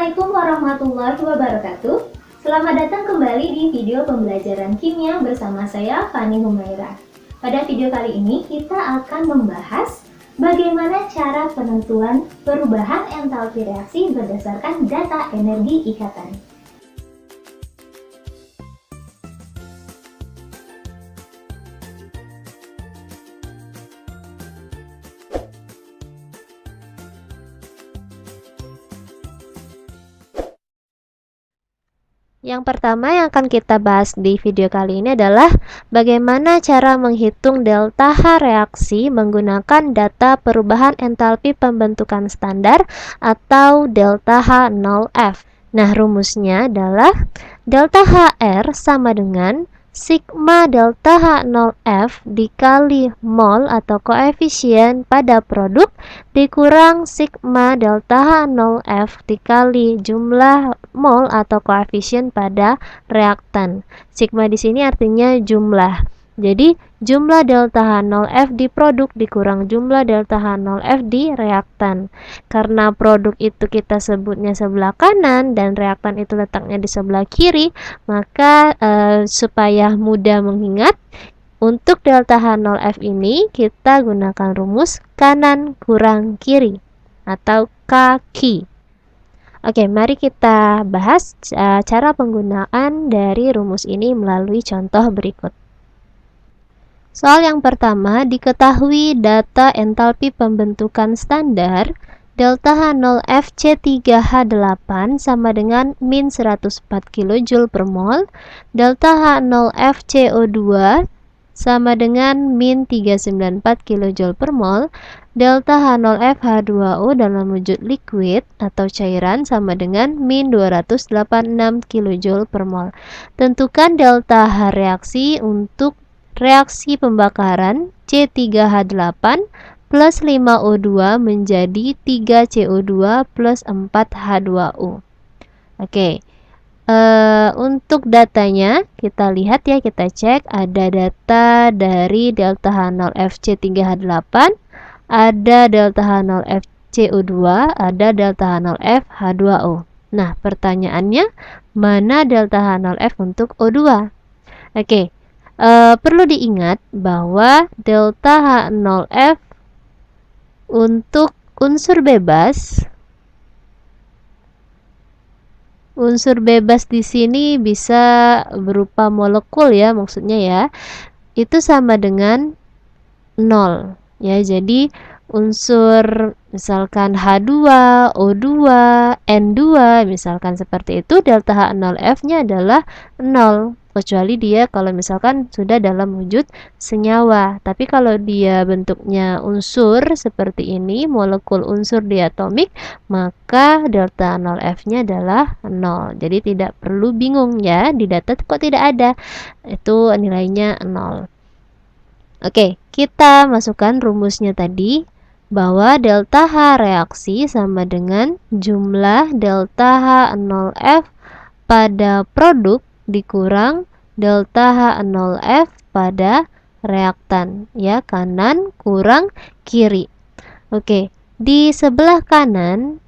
Assalamualaikum warahmatullahi wabarakatuh. Selamat datang kembali di video pembelajaran kimia bersama saya Fani Humaira. Pada video kali ini kita akan membahas bagaimana cara penentuan perubahan entalpi reaksi berdasarkan data energi ikatan. Yang pertama yang akan kita bahas di video kali ini adalah bagaimana cara menghitung delta H reaksi menggunakan data perubahan entalpi pembentukan standar atau delta H0F. Nah, rumusnya adalah delta HR sama dengan sigma delta H0F dikali mol atau koefisien pada produk dikurang sigma delta H0F dikali jumlah mol atau koefisien pada reaktan. Sigma di sini artinya jumlah. Jadi jumlah delta H0F di produk dikurang jumlah delta H0F di reaktan. Karena produk itu kita sebutnya sebelah kanan dan reaktan itu letaknya di sebelah kiri, maka supaya mudah mengingat, untuk delta H0F ini kita gunakan rumus kanan kurang kiri atau kaki. Oke, mari kita bahas cara penggunaan dari rumus ini melalui contoh berikut. Soal yang pertama, diketahui data entalpi pembentukan standar delta H0F C3H8 sama dengan min 104 kJ per mol, delta H0F CO2 sama dengan min 394 kJ per mol, delta H0F H2O dalam wujud liquid atau cairan sama dengan min 286 kJ per mol. Tentukan delta H reaksi untuk reaksi pembakaran C3H8 plus 5O2 menjadi 3CO2 plus 4H2O. Oke. Untuk datanya kita lihat ya, kita cek ada data dari delta H0F C3H8, ada delta H0F CO2, ada delta H0F H2O. Nah, pertanyaannya mana delta H0F untuk O2? Oke. Perlu diingat bahwa delta H0F untuk unsur bebas di sini bisa berupa molekul ya, maksudnya ya, itu sama dengan 0 ya. Jadi unsur misalkan H2, O2, N2 misalkan seperti itu, delta H0F-nya adalah 0. Kecuali dia kalau misalkan sudah dalam wujud senyawa. Tapi kalau dia bentuknya unsur seperti ini, molekul unsur diatomik, maka delta 0F-nya adalah 0. Jadi tidak perlu bingung ya, di data kok tidak ada. Itu nilainya 0. Oke, kita masukkan rumusnya tadi bahwa delta H reaksi sama dengan jumlah delta H0F pada produk dikurang delta H0F pada reaktan ya, kanan kurang kiri. Oke, di sebelah kanan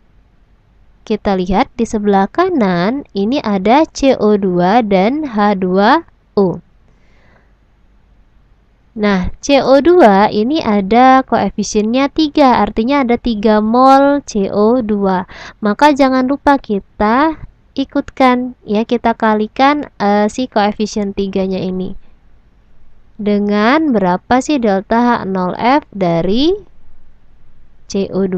kita lihat, di sebelah kanan ini ada CO2 dan H2O. Nah, CO2 ini ada koefisiennya 3, artinya ada 3 mol CO2. Maka jangan lupa kita ikutkan ya, kita kalikan si koefisien 3-nya ini dengan berapa sih delta H0F dari CO2.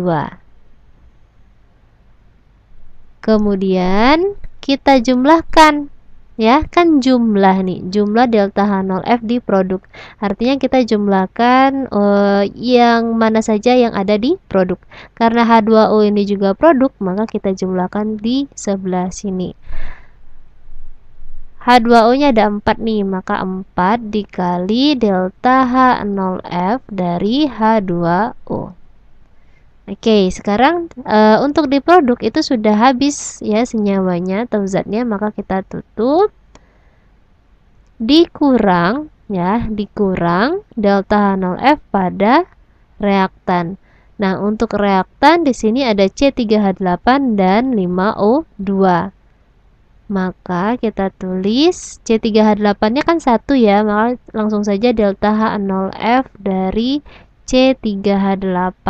Kemudian kita jumlahkan ya, kan jumlah nih, jumlah delta H0F di produk. Artinya kita jumlahkan yang mana saja yang ada di produk. Karena H2O ini juga produk, maka kita jumlahkan di sebelah sini. H2O-nya ada 4 nih, maka 4 dikali delta H0F dari H2O. Oke, sekarang untuk di produk itu sudah habis ya senyawanya atau zatnya, maka kita tutup, dikurang ya, dikurang delta H0F pada reaktan. Nah, untuk reaktan di sini ada C3H8 dan 5O2. Maka kita tulis C3H8-nya kan 1 ya, maka langsung saja delta H0F dari C3H8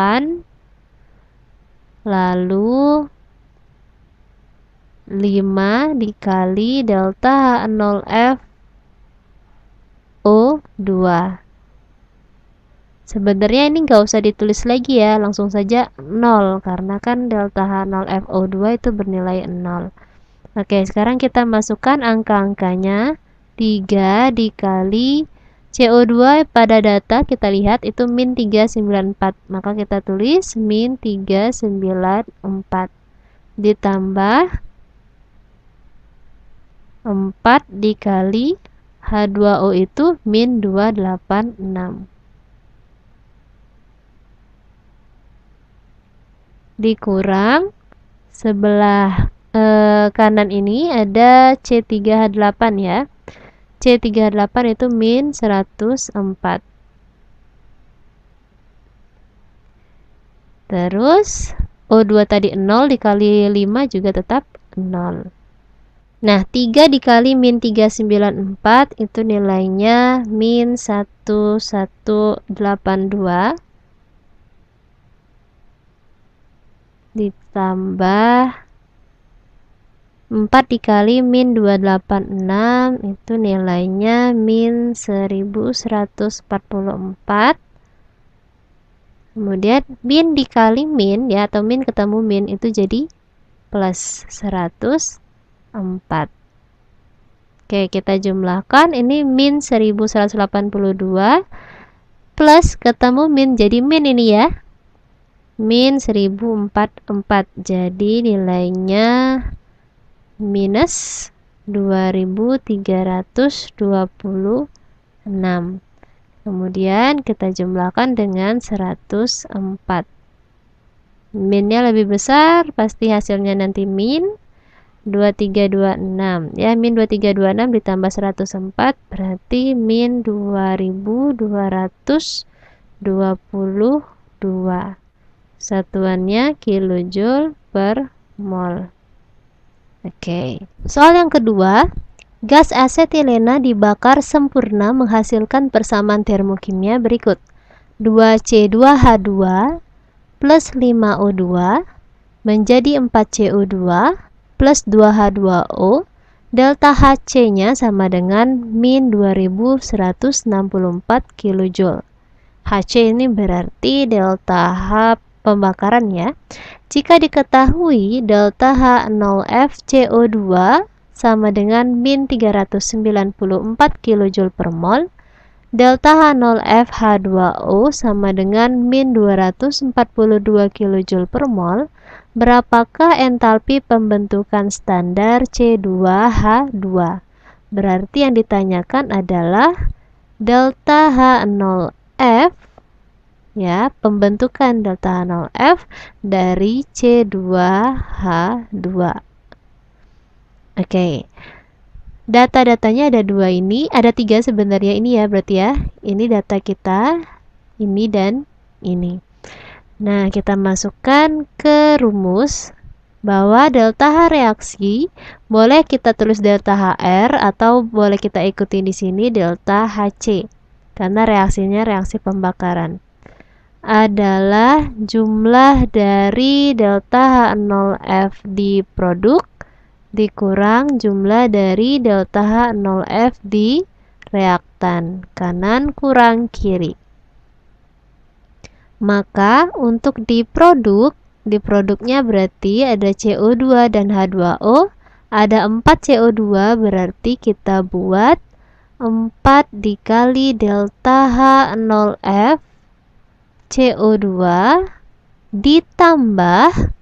lalu 5 dikali delta H0F O2. Sebenarnya ini nggak usah ditulis lagi ya, langsung saja 0 karena kan delta H0F O2 itu bernilai 0. Oke, sekarang kita masukkan angka-angkanya. 3 dikali CO2 pada data kita lihat itu min 394. Maka kita tulis min 394 ditambah 4 dikali H2O itu min 286. Dikurang sebelah kanan ini ada C3H8 ya. C3H8 itu min 104. Terus O2 tadi 0 dikali 5 juga tetap 0. Nah, 3 dikali min 394 itu nilainya min 1182 ditambah 4 dikali min 286 itu nilainya min 1144. Kemudian min dikali min ya, atau min ketemu min itu jadi plus 104. Oke, kita jumlahkan, ini min 1182 plus ketemu min jadi min ini ya, min 1044, jadi nilainya minus 2326. Kemudian kita jumlahkan dengan 104. Minnya lebih besar, pasti hasilnya nanti min 2326 ya, min 2326 ditambah 104 berarti min 2222. Satuannya kilojoule per mol. Oke. Soal yang kedua, gas asetilena dibakar sempurna menghasilkan persamaan termokimia berikut. 2C2H2 plus 5O2 menjadi 4CO2 plus 2H2O, delta HC-nya sama dengan min 2164 kJ. HC ini berarti delta H pembakaran ya. Jika diketahui delta H0F CO2 sama dengan min 394 kJ per mol, delta H0F H2O sama dengan min 242 kJ per mol, berapakah entalpi pembentukan standar C2H2? Berarti yang ditanyakan adalah delta H0F ya, pembentukan delta H0F dari C2H2. Oke. Data-datanya ada 2 ini, ada 3 sebenarnya ini ya, berarti ya. Ini data kita, ini dan ini. Nah, kita masukkan ke rumus bahwa delta H reaksi boleh kita tulis delta HR atau boleh kita ikuti di sini delta HC karena reaksinya reaksi pembakaran. Adalah jumlah dari delta H0F di produk dikurang jumlah dari delta H0F di reaktan, kanan kurang kiri. Maka untuk di produknya berarti ada CO2 dan H2O, ada 4 CO2 berarti kita buat 4 dikali delta H0F CO2 ditambah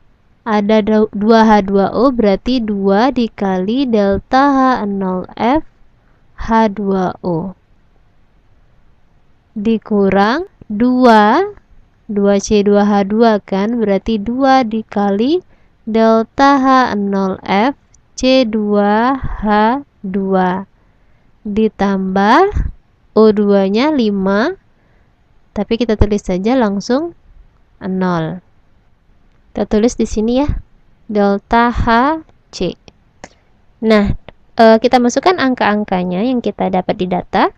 ada 2H2O berarti 2 dikali delta H0F H2O dikurang 2C2H2 kan berarti 2 dikali delta H0F C2H2 ditambah O2 nya 5, tapi kita tulis saja langsung 0. Kita tulis di sini ya, delta HC. Nah, kita masukkan angka-angkanya yang kita dapat di data.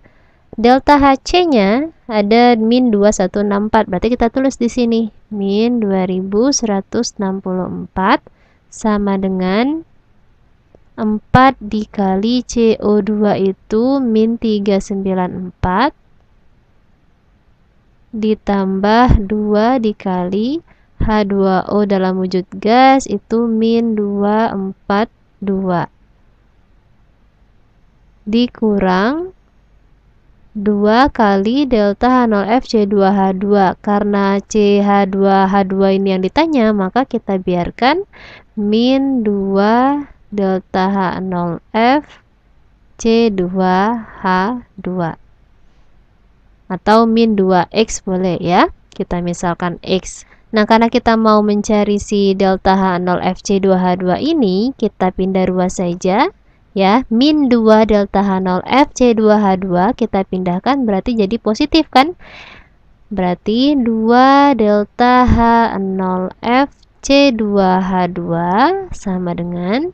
Delta HC-nya ada min 2164, berarti kita tulis di sini min 2164 sama dengan 4 dikali CO2 itu min 394 ditambah 2 dikali H2O dalam wujud gas itu min 242 dikurang 2 kali delta H0F C2H2. Karena CH2H2 ini yang ditanya, maka kita biarkan min 2 delta H0F C2H2 atau min 2X boleh ya, kita misalkan X. Nah, karena kita mau mencari si delta H0F C2H2 ini, kita pindah ruas saja ya, min 2 delta H0F C2H2 kita pindahkan, berarti jadi positif kan, berarti 2 delta H0F C2H2 sama dengan,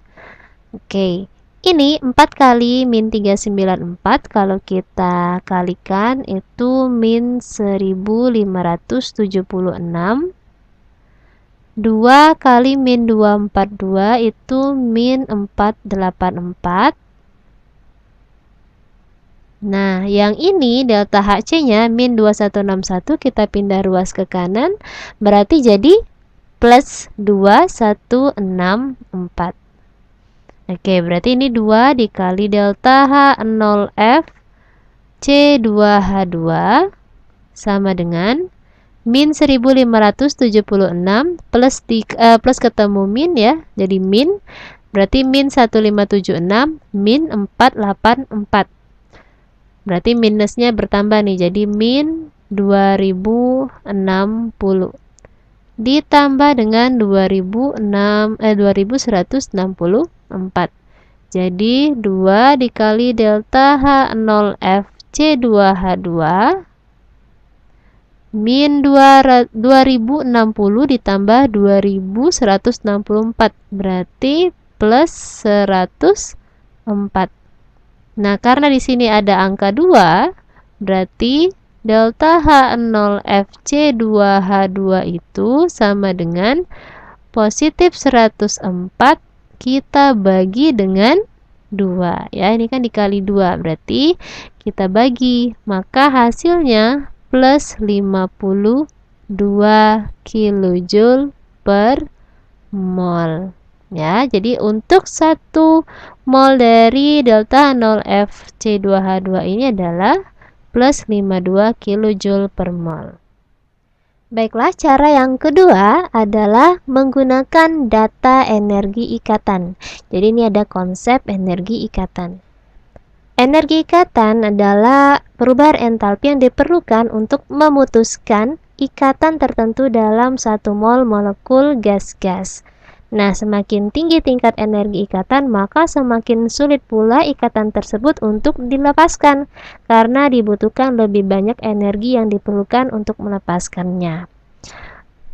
oke, ini 4 kali min 394, kalau kita kalikan itu min 1576. 2 kali min 242 itu min 484. Nah, yang ini delta HC-nya min 2161, kita pindah ruas ke kanan, berarti jadi plus 2164. Oke, berarti ini 2 dikali delta H0F C2H2 sama dengan min 1576 plus ketemu min ya, jadi min, berarti min 1576 min 484, berarti minusnya bertambah nih, jadi min 2060 ditambah dengan 2164, jadi 2 dikali delta H0F C2H2 min 2060 ditambah 2164, berarti plus 104. Nah, karena di sini ada angka 2, berarti delta H0F C2H2 itu sama dengan positif 104 kita bagi dengan 2 ya, ini kan dikali 2, berarti kita bagi, maka hasilnya plus 52 kJ per mol ya. Jadi untuk 1 mol dari delta H0F C2H2 ini adalah plus 52 kJ per mol. Baiklah, cara yang kedua adalah menggunakan data energi ikatan. Jadi ini ada konsep energi ikatan. Energi ikatan adalah perubahan entalpi yang diperlukan untuk memutuskan ikatan tertentu dalam 1 mol molekul gas-gas. Nah, semakin tinggi tingkat energi ikatan, maka semakin sulit pula ikatan tersebut untuk dilepaskan, karena dibutuhkan lebih banyak energi yang diperlukan untuk melepaskannya.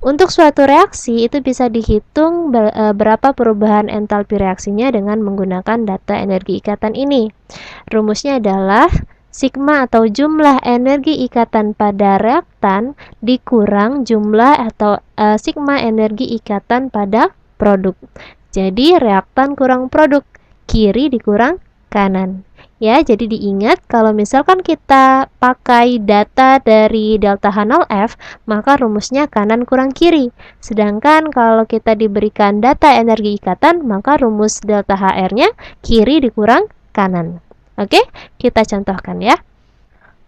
Untuk suatu reaksi itu bisa dihitung berapa perubahan entalpi reaksinya dengan menggunakan data energi ikatan ini. Rumusnya adalah sigma atau jumlah energi ikatan pada reaktan dikurang jumlah atau sigma energi ikatan pada produk. Jadi reaktan kurang produk, kiri dikurang kanan. Ya, jadi diingat kalau misalkan kita pakai data dari delta H0F, maka rumusnya kanan kurang kiri. Sedangkan kalau kita diberikan data energi ikatan, maka rumus delta HR-nya kiri dikurang kanan. Oke, kita contohkan ya.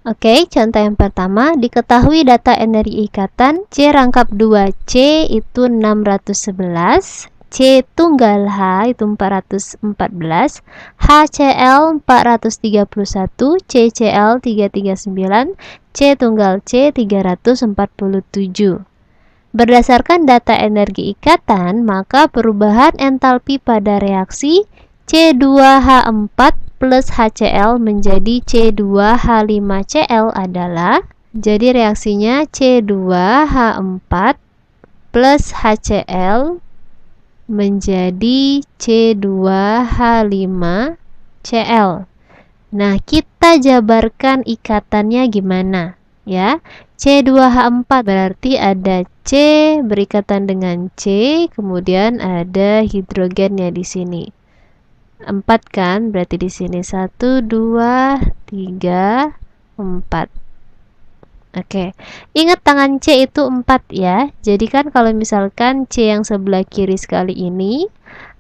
Oke, contoh yang pertama, diketahui data energi ikatan C rangkap 2C itu 611, C tunggal H itu 414, HCl 431, CCl 339, C tunggal C 347. Berdasarkan data energi ikatan, maka perubahan entalpi pada reaksi C2H4 plus HCl menjadi C2H5Cl adalah, jadi reaksinya C2H4 plus HCl menjadi C2H5Cl. Nah, kita jabarkan ikatannya gimana ya? C2H4 berarti ada C berikatan dengan C, kemudian ada hidrogennya di sini. 4 kan? Berarti di sini 1 2 3 4. Oke. Ingat tangan C itu 4 ya. Jadi kan kalau misalkan C yang sebelah kiri sekali ini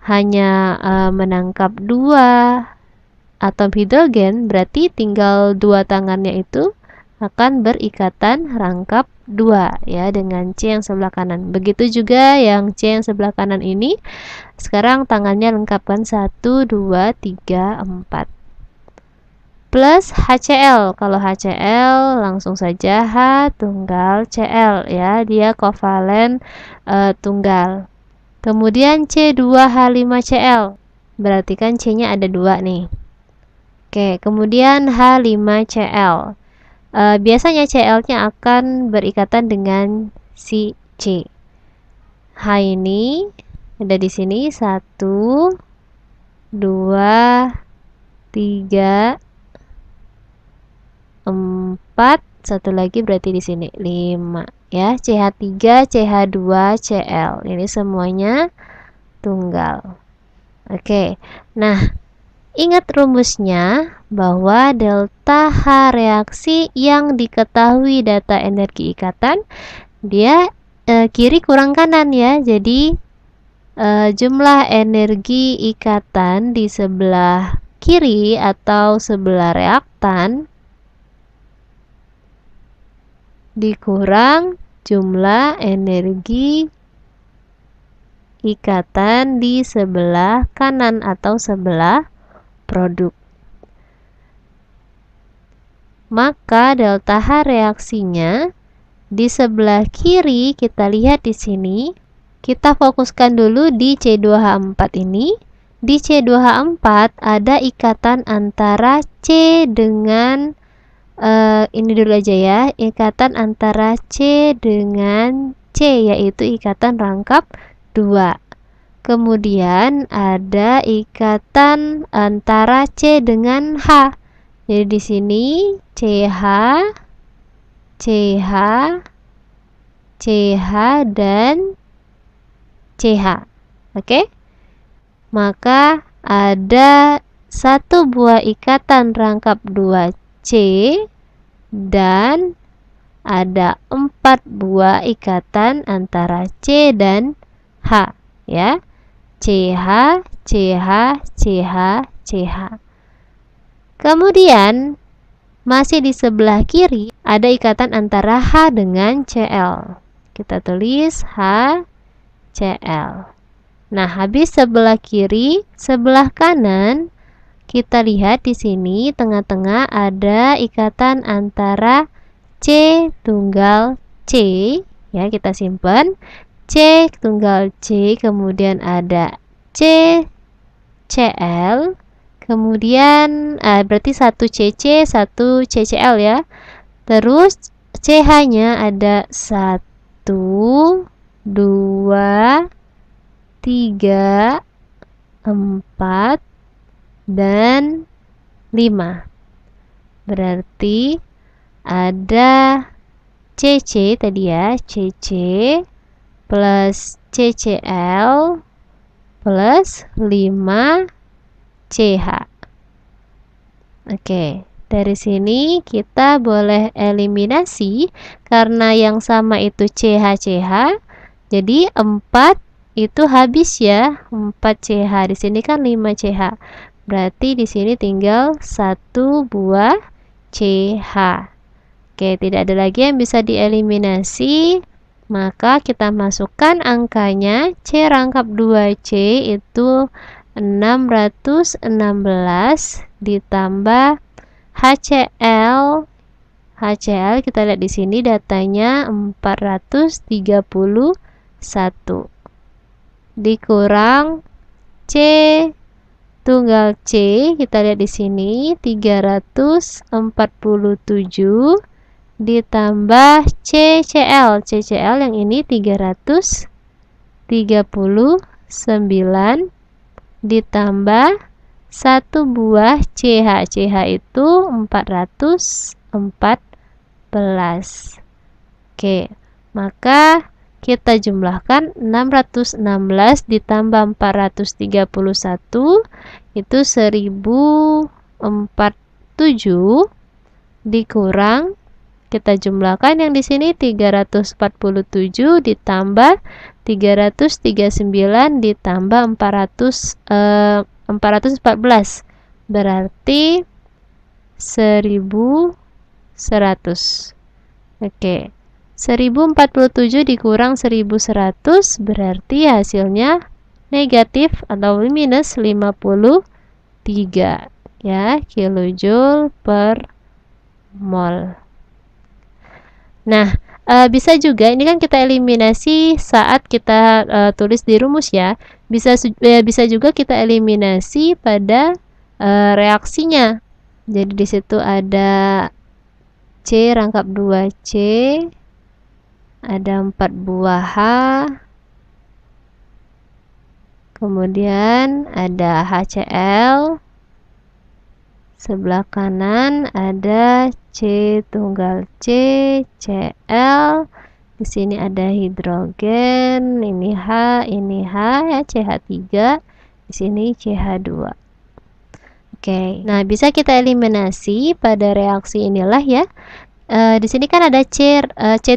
hanya menangkap 2 atom hidrogen, berarti tinggal 2 tangannya itu akan berikatan rangkap 2 ya dengan C yang sebelah kanan. Begitu juga yang C yang sebelah kanan ini. Sekarang tangannya lengkapkan 1 2 3 4. Plus HCl. Kalau HCl langsung saja H tunggal Cl ya, dia kovalen tunggal. Kemudian C2H5Cl. Berarti kan C-nya ada 2 nih. Oke, kemudian H5Cl. Biasanya Cl-nya akan berikatan dengan si C. H ini ada di sini 1 2 3 4, satu lagi berarti di sini 5 ya, CH3 CH2 Cl. Ini semuanya tunggal. Oke. Nah, ingat rumusnya bahwa delta H reaksi yang diketahui data energi ikatan dia kiri kurang kanan ya. Jadi jumlah energi ikatan di sebelah kiri atau sebelah reaktan dikurang jumlah energi ikatan di sebelah kanan atau sebelah produk. Maka delta H reaksinya di sebelah kiri, kita lihat di sini, kita fokuskan dulu di C2H4 ini. Di C2H4 ada ikatan antara C dengan ini dulu aja ya, ikatan antara C dengan C, yaitu ikatan rangkap 2. Kemudian ada ikatan antara C dengan H. Jadi di sini CH, CH, CH dan CH. Oke? Maka ada satu buah ikatan rangkap 2C dan ada 4 buah ikatan antara C dan H ya. CH, CH, CH, CH. Kemudian masih di sebelah kiri ada ikatan antara H dengan Cl. Kita tulis H, Cl. Nah, habis sebelah kiri, sebelah kanan kita lihat di sini tengah-tengah ada ikatan antara C tunggal C ya, kita simpan C tunggal C, kemudian ada C Cl, kemudian berarti 1 CC 1 CCl ya. Terus CH-nya ada 1 2 3 4 dan 5. Berarti ada CC tadi ya, CC plus CCl plus 5 CH. Oke, dari sini kita boleh eliminasi karena yang sama itu CH CH. Jadi 4 itu habis ya, 4 CH. Di sini kan 5 CH. Berarti di sini tinggal 1 buah CH. Oke, tidak ada lagi yang bisa dieliminasi. Maka kita masukkan angkanya C rangkap 2C itu 616 ditambah HCl. HCl kita lihat di sini datanya 431 dikurang C tunggal C, kita lihat di sini 347 ditambah CCl. CCl yang ini 339 ditambah 1 buah CH. CH itu 414. Oke, maka kita jumlahkan 616 ditambah 431 itu 1047 dikurang, kita jumlahkan yang di sini 347 ditambah 339 ditambah 414 berarti 1100. Oke. 1047 dikurang 1100 berarti hasilnya negatif atau minus 53 ya, kilojoule per mol. Nah, bisa juga ini kan kita eliminasi saat kita tulis di rumus ya. Bisa juga kita eliminasi pada reaksinya. Jadi di situ ada C rangkap 2C, ada 4 buah H, kemudian ada HCl, sebelah kanan ada C tunggal C, Cl, di sini ada hidrogen, ini H ya, CH3, di sini CH2. Oke, nah bisa kita eliminasi pada reaksi inilah ya. Di sini kan ada C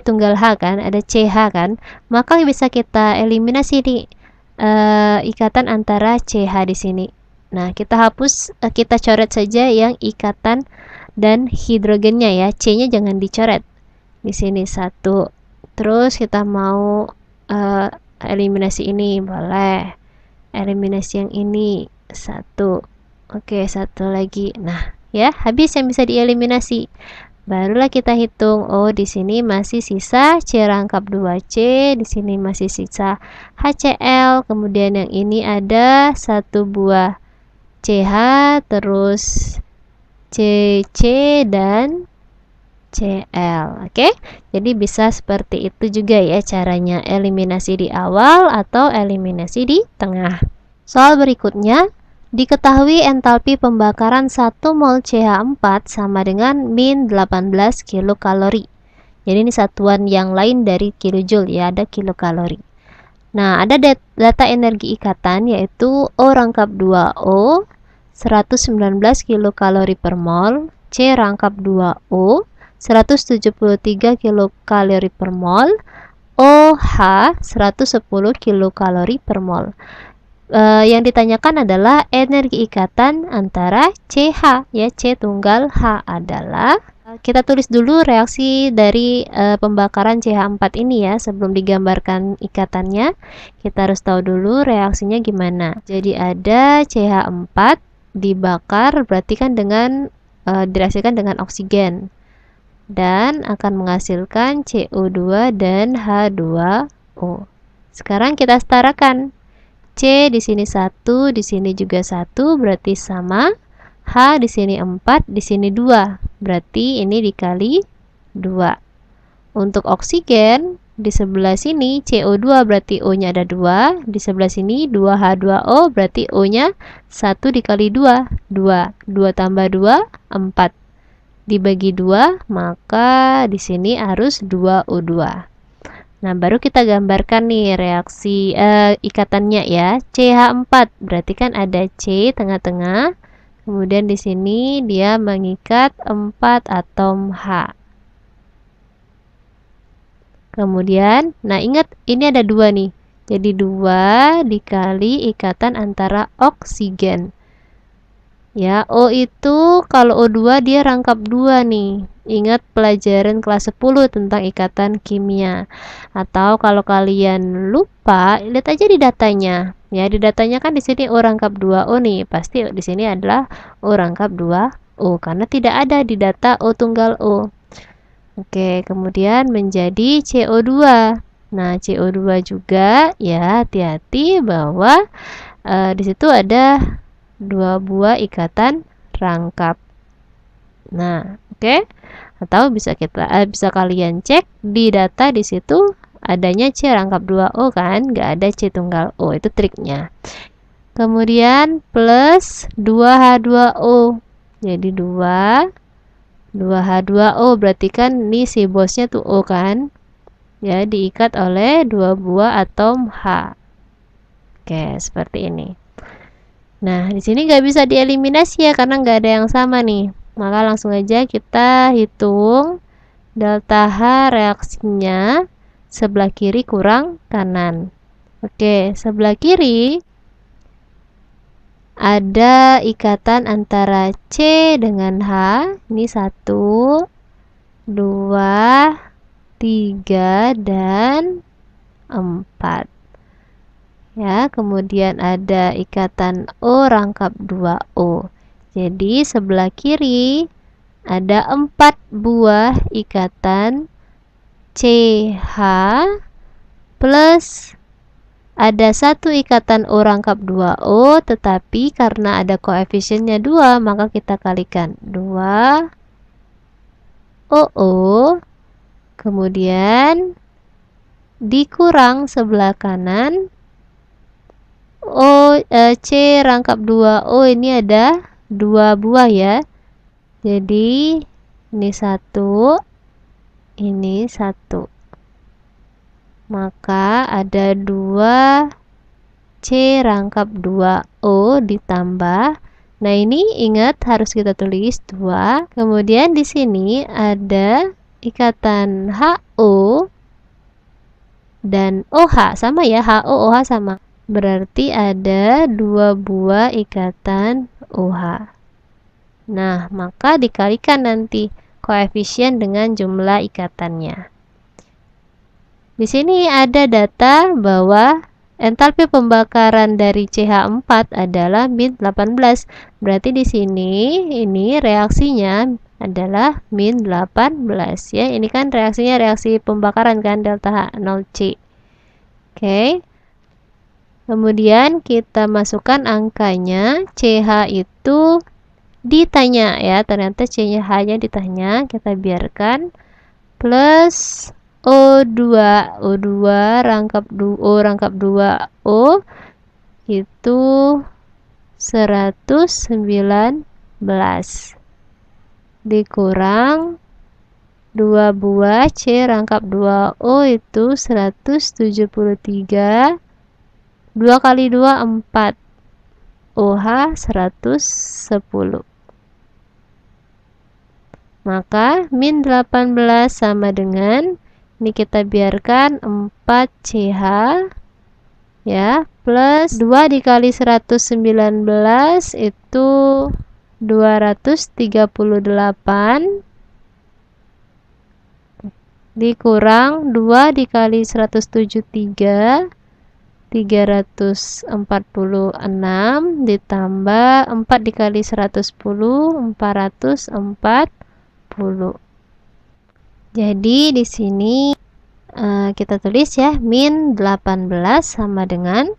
tunggal H kan, ada CH kan, maka bisa kita eliminasi nih ikatan antara CH di sini. Nah, kita hapus, kita coret saja yang ikatan dan hidrogennya ya, C-nya jangan dicoret. Di sini 1. Terus kita mau eliminasi ini, boleh. Eliminasi yang ini 1. Oke, 1 lagi. Nah, ya, habis yang bisa dieliminasi. Barulah kita hitung, oh di sini masih sisa C rangkap 2C, di sini masih sisa HCl, kemudian yang ini ada 1 buah CH, terus CC dan CL. Oke, jadi bisa seperti itu juga ya caranya, eliminasi di awal atau eliminasi di tengah. Soal berikutnya, diketahui entalpi pembakaran 1 mol CH4 sama dengan min 18 kilokalori. Jadi ini satuan yang lain dari kilojoule ya, ada kilokalori. Nah, ada data energi ikatan yaitu O rangkap 2O 119 kilokalori per mol, C rangkap 2O 173 kilokalori per mol, OH 110 kilokalori per mol. Yang ditanyakan adalah energi ikatan antara CH ya, C tunggal H adalah, kita tulis dulu reaksi dari pembakaran CH4 ini ya, sebelum digambarkan ikatannya kita harus tahu dulu reaksinya gimana. Jadi ada CH4 dibakar berarti kan dengan direaksikan dengan oksigen dan akan menghasilkan CO2 dan H2O. Sekarang kita setarakan. C di sini 1, di sini juga 1, berarti sama. H di sini 4, di sini 2. Berarti ini dikali 2. Untuk oksigen di sebelah sini CO2 berarti O-nya ada 2, di sebelah sini 2H2O berarti O-nya 1 dikali 2, 2 tambah 2, 4. Dibagi 2, maka di sini harus 2O2. Nah, baru kita gambarkan nih reaksi ikatannya ya. CH4 berarti kan ada C tengah-tengah. Kemudian di sini dia mengikat 4 atom H. Kemudian, nah ingat ini ada 2 nih. Jadi 2 dikali ikatan antara oksigen. Ya, O itu kalau O2 dia rangkap 2 nih. Ingat pelajaran kelas 10 tentang ikatan kimia. Atau kalau kalian lupa, lihat aja di datanya. Ya, di datanya kan di sini O rangkap 2O nih. Pasti di sini adalah O rangkap 2O karena tidak ada di data O tunggal O. Oke, kemudian menjadi CO2. Nah, CO2 juga ya, hati-hati bahwa di situ ada 2 buah ikatan rangkap. Nah, oke. Atau bisa kalian cek di data, di situ adanya C rangkap 2O kan, nggak ada C tunggal O, itu triknya. Kemudian plus 2H2O, jadi 2H2O, berarti kan ini si bosnya tuh O kan, ya, diikat oleh 2 buah atom H. Oke, seperti ini. Nah, di sini nggak bisa dieliminasi ya, karena nggak ada yang sama nih. Maka langsung aja kita hitung delta H reaksinya sebelah kiri kurang kanan. Oke, sebelah kiri ada ikatan antara C dengan H. Ini 1, 2, 3, dan 4. Ya, kemudian ada ikatan O rangkap 2O. Jadi sebelah kiri ada 4 buah ikatan CH plus ada 1 ikatan O rangkap 2O, tetapi karena ada koefisiennya 2, maka kita kalikan 2 OO, kemudian dikurang sebelah kanan C rangkap 2O, ini ada 2 buah ya. Jadi ini 1, ini 1. Maka ada 2 C rangkap 2O ditambah. Nah, ini ingat harus kita tulis 2. Kemudian di sini ada ikatan HO dan OH, sama ya, HO OH sama. Berarti ada 2 buah ikatan OH. Nah, maka dikalikan nanti koefisien dengan jumlah ikatannya. Di sini ada data bahwa entalpi pembakaran dari CH4 adalah min 18. Berarti di sini ini reaksinya adalah min 18 ya. Ini kan reaksinya reaksi pembakaran kan, delta H0C. Oke. Kemudian kita masukkan angkanya. CH itu ditanya ya, ternyata CH-nya ditanya, kita biarkan plus O2 rangkap 2O itu 119 dikurang 2 buah C rangkap 2O itu 173, 2 kali 2 4, OH 110. Maka min 18 sama dengan, ini kita biarkan 4CH ya, plus 2 dikali 119 itu 238 dikurang 2 dikali 173 346 ditambah 4 dikali 110 440. Jadi di sini kita tulis ya, min 18 sama dengan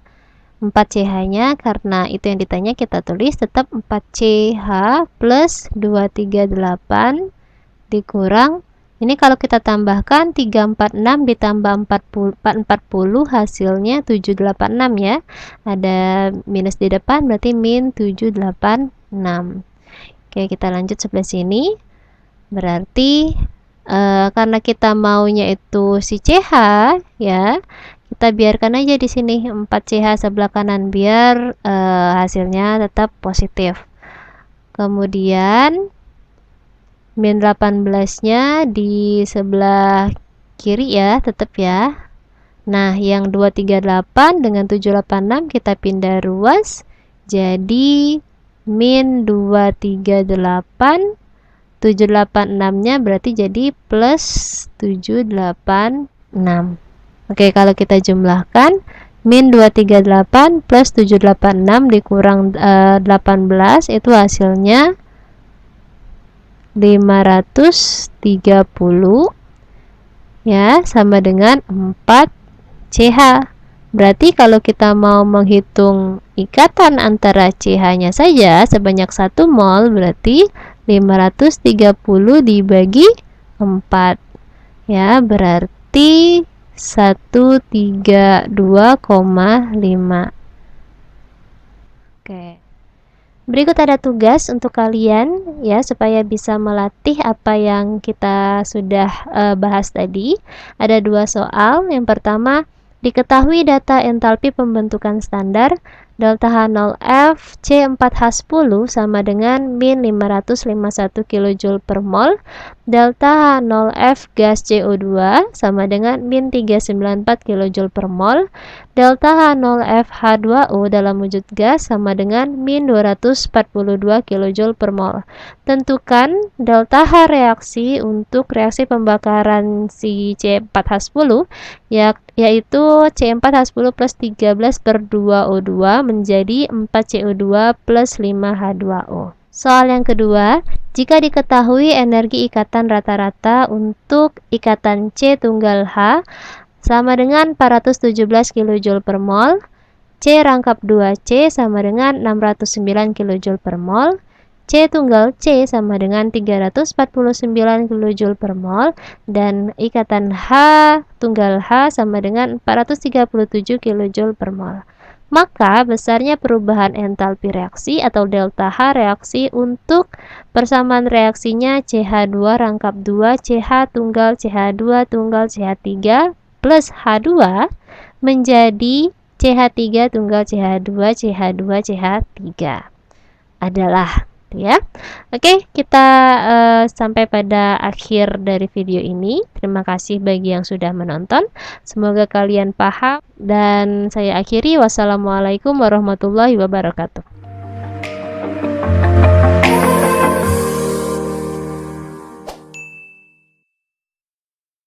4CH-nya, karena itu yang ditanya kita tulis tetap 4CH plus 238 dikurang, ini kalau kita tambahkan 346 ditambah 440 hasilnya 786 ya. Ada minus di depan berarti min 786. Oke, kita lanjut sebelah sini. Berarti karena kita maunya itu si CH ya, kita biarkan aja di sini 4CH sebelah kanan biar hasilnya tetap positif. Kemudian min 18-nya di sebelah kiri ya, tetap ya. Nah, yang 238 dengan 786 kita pindah ruas, jadi min 238, 786-nya berarti jadi plus 786. Oke, kalau kita jumlahkan, min 238 plus 786 dikurang 18 itu hasilnya 530 ya, sama dengan 4CH. Berarti kalau kita mau menghitung ikatan antara CH-nya saja sebanyak 1 mol, berarti 530 dibagi 4. Ya, berarti 132,5. Oke. Berikut ada tugas untuk kalian ya, supaya bisa melatih apa yang kita sudah bahas tadi. Ada 2 soal. Yang pertama, diketahui data entalpi pembentukan standar delta H0F C4H10 sama dengan min 551 kJ per mol, delta H0F gas CO2 sama dengan min 394 kJ per mol, delta H0F H2O dalam wujud gas sama dengan min 242 kJ per mol. Tentukan delta H reaksi untuk reaksi pembakaran si C4H10 yaitu C4H10 plus 13 per 2O2 menjadi 4CO2 plus 5H2O. Soal yang kedua, jika diketahui energi ikatan rata-rata untuk ikatan C tunggal H sama dengan 417 kJ per mol, C rangkap 2C sama dengan 609 kJ per mol, C tunggal C sama dengan 349 kJ per mol, dan ikatan H tunggal H sama dengan 437 kJ per mol. Maka besarnya perubahan entalpi reaksi atau delta H reaksi untuk persamaan reaksinya CH2 rangkap 2 CH tunggal CH2 tunggal CH3 plus H2 menjadi CH3 tunggal CH2 CH2 CH3 adalah ya. Oke, kita sampai pada akhir dari video ini. Terima kasih bagi yang sudah menonton. Semoga kalian paham dan saya akhiri. Wassalamualaikum warahmatullahi wabarakatuh.